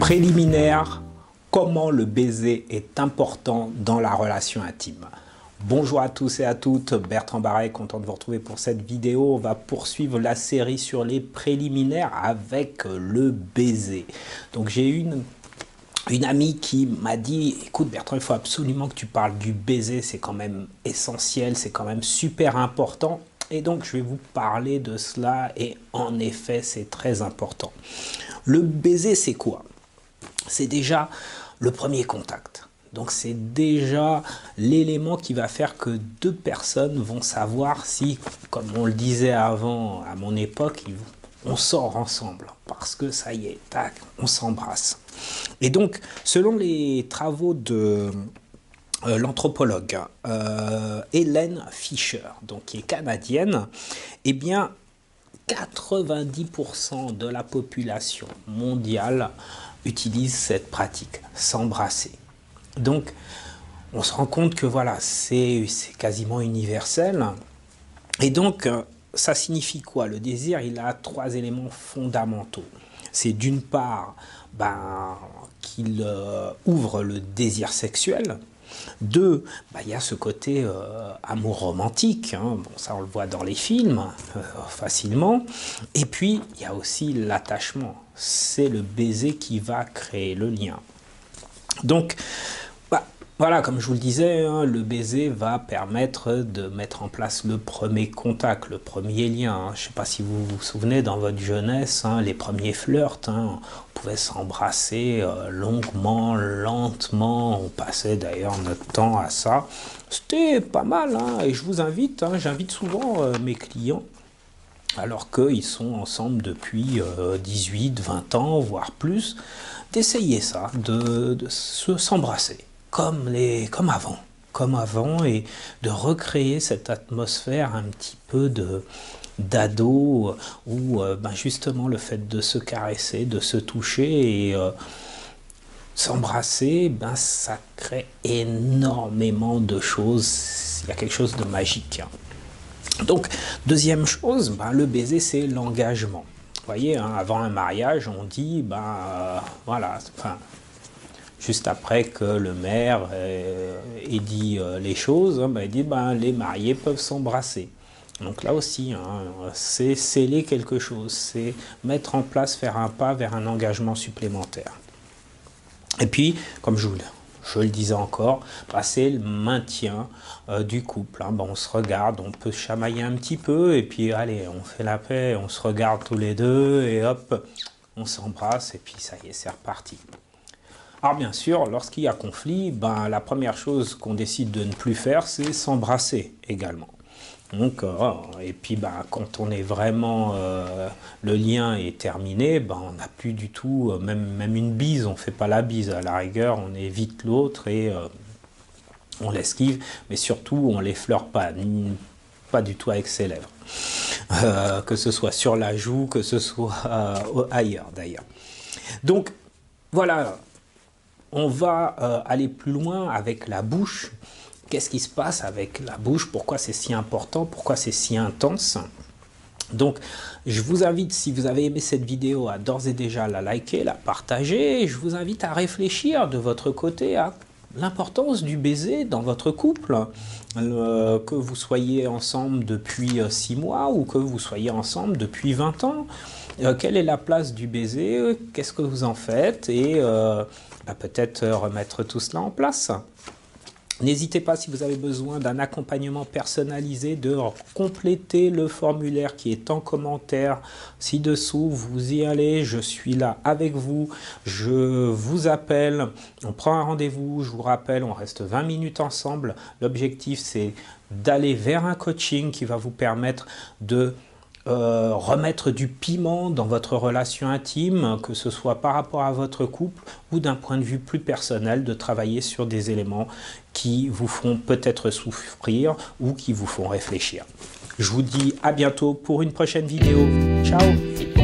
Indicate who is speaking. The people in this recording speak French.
Speaker 1: Préliminaire, comment le baiser est important dans la relation intime. Bonjour à tous et à toutes, Bertrand Barret, content de vous retrouver pour cette vidéo. On va poursuivre la série sur les préliminaires avec le baiser. Donc j'ai une amie qui m'a dit, écoute Bertrand, il faut absolument que tu parles du baiser, c'est quand même essentiel, c'est quand même super important. Et donc je vais vous parler de cela et en effet c'est très important. Le baiser c'est quoi? C'est déjà le premier contact. Donc c'est déjà l'élément qui va faire que deux personnes vont savoir si, comme on le disait avant, à mon époque, on sort ensemble. Parce que ça y est, tac, on s'embrasse. Et donc, selon les travaux de l'anthropologue Hélène Fisher, donc qui est canadienne, eh bien, 90% de la population mondiale utilise cette pratique, s'embrasser. Donc, on se rend compte que voilà, c'est quasiment universel. Et donc, ça signifie quoi? Le désir, il a trois éléments fondamentaux. C'est d'une part qu'il ouvre le désir sexuel. Deux, il y a ce côté amour romantique, hein. Bon, ça on le voit dans les films facilement. Et puis, il y a aussi l'attachement. C'est le baiser qui va créer le lien. Donc, voilà, comme je vous le disais, hein, le baiser va permettre de mettre en place le premier contact, le premier lien. Hein. Je ne sais pas si vous vous souvenez, dans votre jeunesse, hein, les premiers flirts, hein, on pouvait s'embrasser longuement, lentement. On passait d'ailleurs notre temps à ça. C'était pas mal, hein, et je vous invite, hein, j'invite souvent mes clients, alors qu'ils sont ensemble depuis 18, 20 ans, voire plus, d'essayer ça, de s'embrasser. Comme avant, et de recréer cette atmosphère un petit peu d'ado, où justement le fait de se caresser, de se toucher et s'embrasser, ça crée énormément de choses, il y a quelque chose de magique. Donc, deuxième chose, le baiser, c'est l'engagement. Vous voyez, hein, avant un mariage, on dit, voilà, enfin, juste après que le maire ait dit les choses, il dit les mariés peuvent s'embrasser. Donc là aussi, hein, c'est sceller quelque chose, c'est mettre en place, faire un pas vers un engagement supplémentaire. Et puis, comme je le disais encore, c'est le maintien du couple. Hein. On se regarde, on peut chamailler un petit peu, et puis allez, on fait la paix, on se regarde tous les deux, et hop, on s'embrasse, et puis ça y est, c'est reparti. Alors bien sûr, lorsqu'il y a conflit, la première chose qu'on décide de ne plus faire, c'est s'embrasser également. Donc, et puis quand on est vraiment, le lien est terminé, on n'a plus du tout, même une bise, on ne fait pas la bise, à la rigueur, on évite l'autre et on l'esquive, mais surtout on ne l'effleure pas du tout avec ses lèvres, que ce soit sur la joue, que ce soit ailleurs d'ailleurs. Donc voilà. On va aller plus loin avec la bouche. Qu'est-ce qui se passe avec la bouche? Pourquoi c'est si important? Pourquoi c'est si intense? Donc, je vous invite, si vous avez aimé cette vidéo, à d'ores et déjà la liker, la partager. Et je vous invite à réfléchir de votre côté à l'importance du baiser dans votre couple. Que vous soyez ensemble depuis 6 mois ou que vous soyez ensemble depuis 20 ans. Quelle est la place du baiser? Qu'est-ce que vous en faites? Et peut-être remettre tout cela en place. N'hésitez pas, si vous avez besoin d'un accompagnement personnalisé, de compléter le formulaire qui est en commentaire ci-dessous. Vous y allez, je suis là avec vous, je vous appelle, on prend un rendez-vous, je vous rappelle, on reste 20 minutes ensemble. L'objectif, c'est d'aller vers un coaching qui va vous permettre de remettre du piment dans votre relation intime, que ce soit par rapport à votre couple ou d'un point de vue plus personnel, de travailler sur des éléments qui vous font peut-être souffrir ou qui vous font réfléchir. Je vous dis à bientôt pour une prochaine vidéo. Ciao!